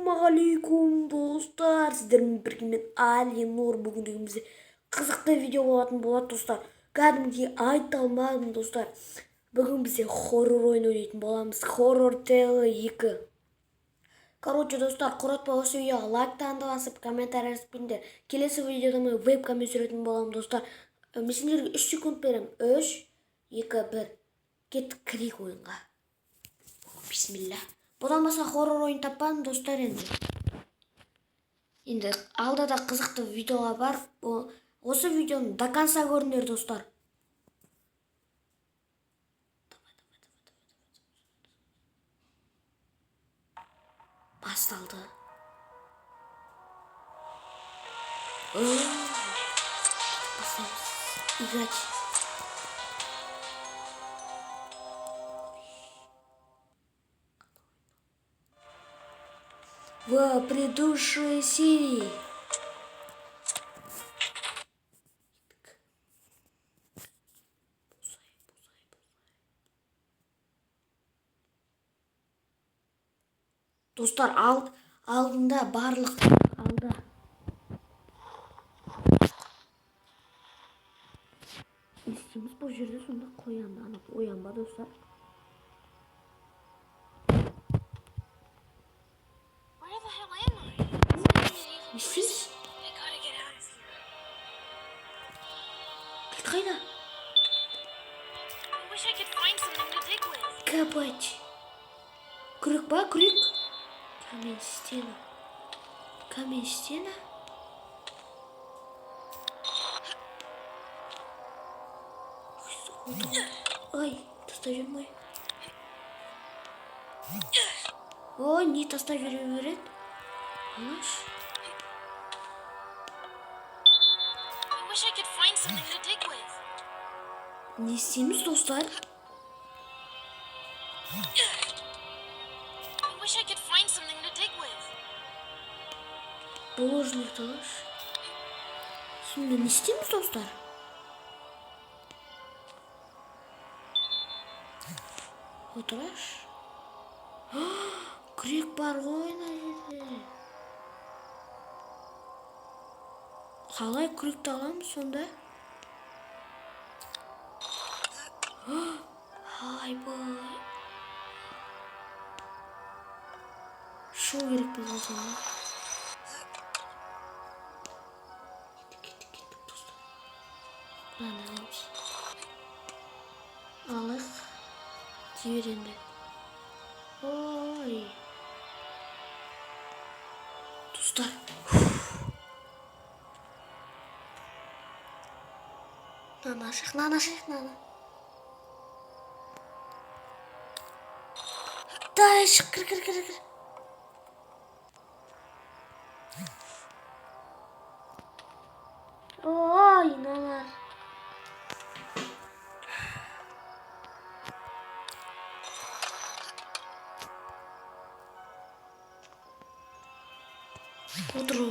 Ассалаумағалейкум достар, сіздермен бірге мен Али Нур. Бүгіндігімізде қызықты видео болатын болады достар. Кәдімгідей айта алмадым достар. Бүгін бізде хоррор ойын ойнайтын боламыз. Horror Tale 2. Короче достар, құратпа осы видеоға лайктан басып, комментарий жазып, келесі видеода мен вебкаммен түсіретін боламын достар. Мен сендерге 3 секунд беремін. 3, 2, 1. Кеттік кірейік ойынға. Бисмилля. Бұдан басқа хоррор ойын таппадым достар енді. Енді алда да қызықты видеоға бар. Осы видеоны до конца көріңдер достар. Басталды. Бастаймыз. Играть. В предыдущей серии. Достар, алдында барлық алда. Естіміз бұл жерде сонда қоянды, ана оянба достар. Естіміз? Қайда? Копать. Крюк ба, крюк? Камень стена. Камень стена? Ай, таста жүрмей. Ой, не таста жүре береді. Алаш. Не істейміз достар? Положник талаш. Сонда не істейміз достар? Отыраш. Күрек бар ғой мына жерде. Қалай күректі аламыз сонда? Айбай. Шоу керек болған сонда. Кеттік достар. Мынаны аламыз. Алық. Жіберенді. Ой. Достар. Наны ашық. Дай, кір. Ой, налар.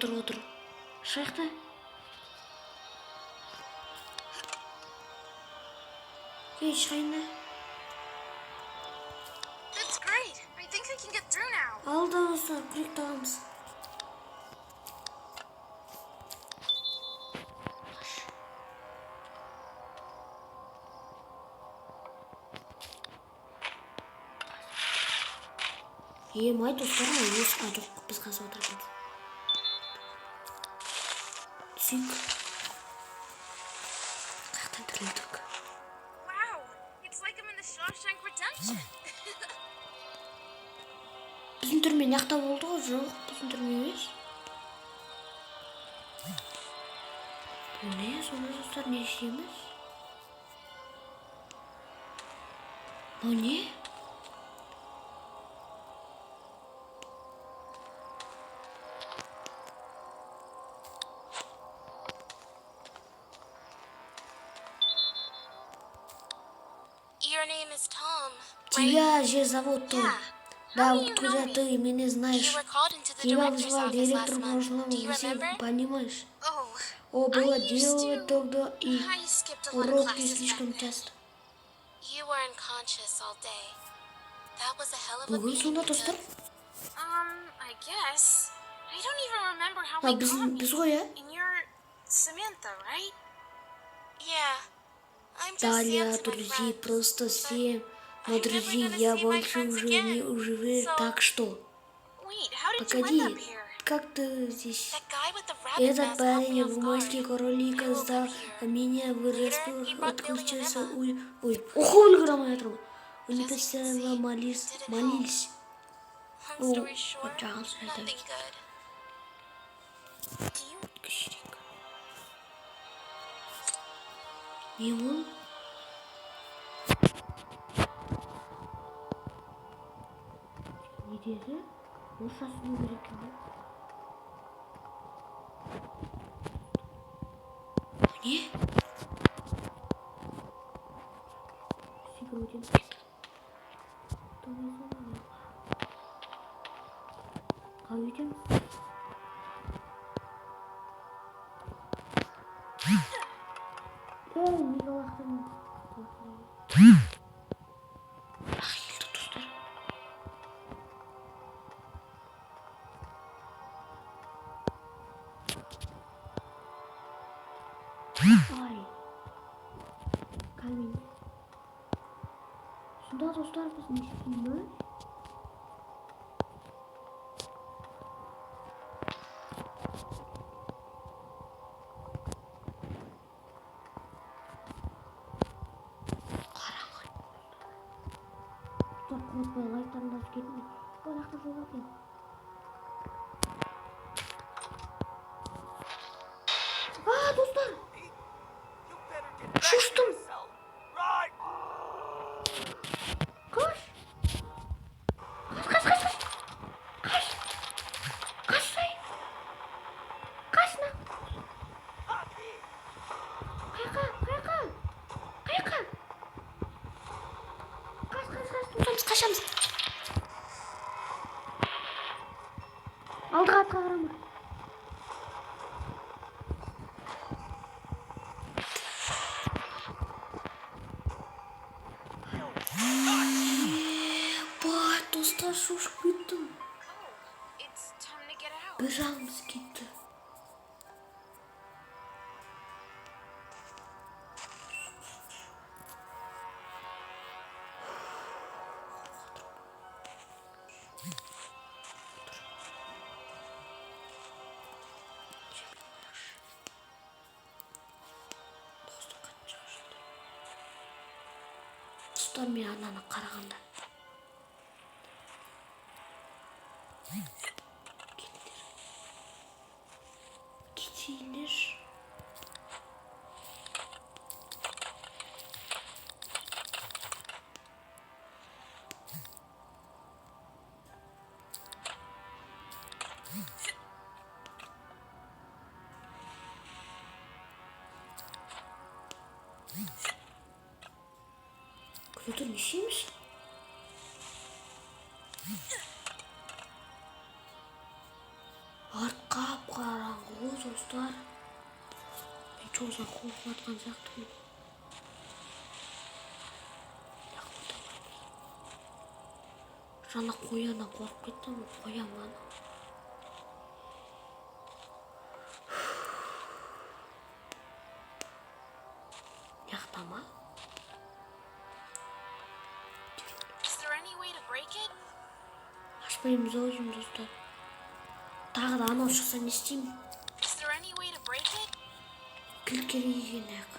Отыр. Шайықта. Кей, шайында. Алда осы күрек тағамыз. Май достар ма? Емес, жоқ, біз қазір отырамыз. Түсейік. Қаяқтан тірілдік. Біздің түрме нақта болды ғой? Жоқ, біздің түрме емес. Бұл не? Сонда достар не істейміз? Бұл не? Тебя же зовут Том. Да, откуда ты меня знаешь? Тебя вызывал директор прошлого всего, понимаешь? О, было дело тогда, и уроки слишком часто. Бүгін сонда достар? I guess. even remember how Ha we got me. biz o ya. And you're Samantha, right? Yeah. I'm just Далее, Sam to my друзей, friends. просто But всем. Но, I'm never друзей, gonna я see my больше friends уже не again. уживу, So, так что... wait, how did you end Погоди, up here? как ты здесь? That guy with the rabbit Этот mask caught парень me в off маске guard. кролика I woke сдал up here. меня в Later, he brought Billy and отключился. Emma. Ой, охоль громоэтром. Они But as you can постоянно see, молились. it didn't Молились. Long О, story short, пожалуйста, это nothing good. Do you кщик. Ему? Не dedi? O sasını bırakıyor. Bu ne? Sigara ödeyim. Tamam, tamam. Kahve ödeyim misin? Ey, ne baktın? Ah, yıldı dostlar. Ay. Kalbim. Şunda dostlar biz ne istiyoruz? Çok korkmayın, like'tan da tüketmeyin. Bu dakika şuna bakayım. Aa dostlar! Şuştum! Koş! Kaç! Kaç! Kaç sayı! Kaç lan! Kayka! Kaç! Dostlar biz kaçamız. Aldık atla arama. Bak dostlar şuşup gittim. It's time to get out. Bir anımız gitti. Dostlar bir anana qaraganda. Keçiler. Кто-то несемmiş. Arka karanlığı dostlar. Ben çok uzak korkutkan yaktım. Жаңа қояна қорқып кеттім ғой, қоям ана. Яқтама. Is there any way to break it? Ашпаймыз ау деймін достар. Тағы да анау шықса не істеймін? Is there any way to break it? Кіл керек екен ақ.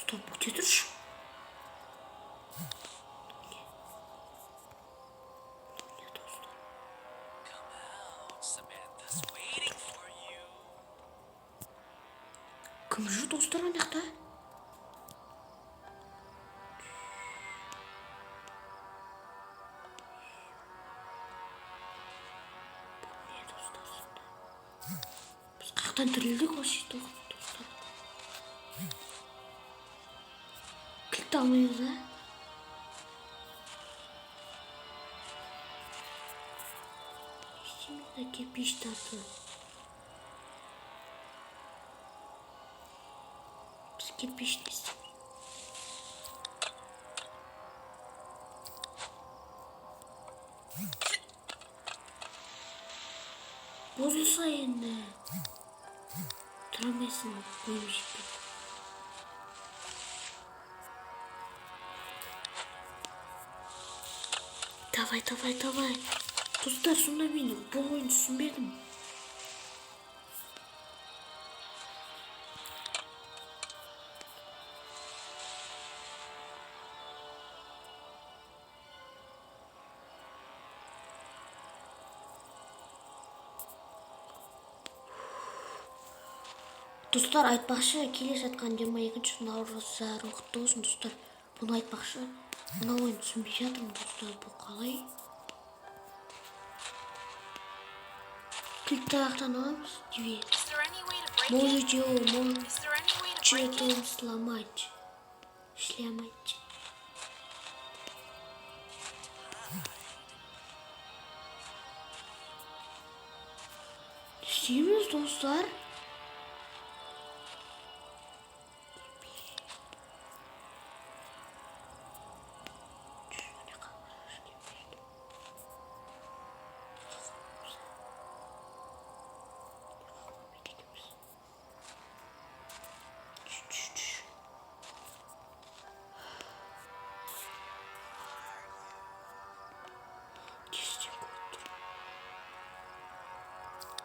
Стоп, где тұршы? Кім жүр достар анақта? Біз қаяқтан тірілдік вообще достар. Кілтті алмаймыз, а? Істейміз әке пеш тарту. Biz ketmişiz. Bozulsa endi. Turamaysan koymuş bir. Давай. Dostlar sonunda benim bu oyunu sunmadım. Dostlar айтпақшы келе жатқан 22 наурызда құтты болсын достар. Бұны айтпақшы. Мына ойын түсінбей жатырмын достар. Бұл қалай? Кликті аяқтан аламыз. Две. Is there any way to break it? Можете его, Is there any way to break можете it? сломать. Сломать. İsteyemiyoruz dostlar.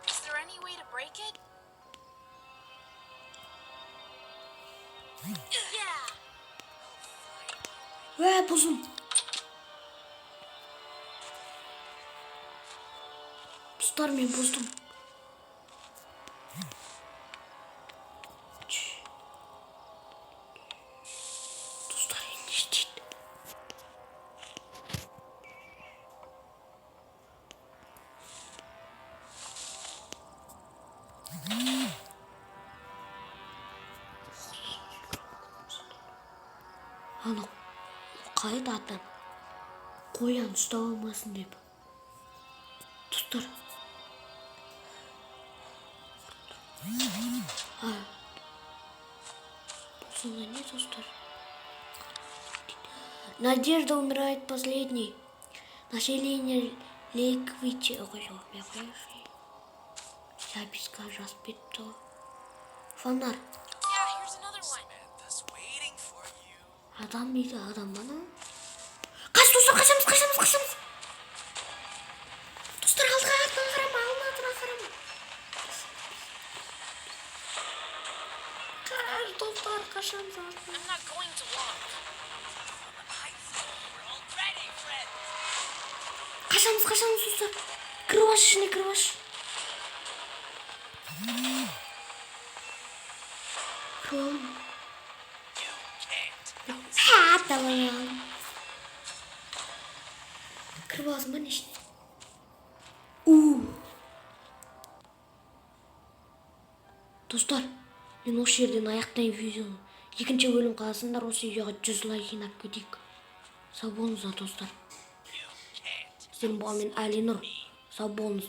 Is there any way to break it? Yeah. Ve bozum. Dostlar ben bozdum. Dostlar yetiştik. Ана қайда atan қоян ұстап алмасын деп. Достар. Сонда не, достар? Надежда умирает последней. Население Лейквичи. Записка разбито. Фонарь. Yeah, here's another one. Samantha's waiting for you. Адам дейді, адам бана. Қаш, достар, қашамыз. Достар, алдыға қарама, алдыға қарама. Қаш, достар, қашамыз. I'm not going to walk. We're all ready, friends. Қашамыз, достар. Кірваш, ішіне кірваш. Кірвам. You can't. Давай. Кірвазым ба ішіне. Достар, мен осы жерден аяқтайын видеоны. Екінші бөлім қаласындар, осы видеоға 100 лайк жинап кетейік. Сау болыңыздар, достар. You can't. Сіздердің болған мен Алинұр. Сау болыңыздар.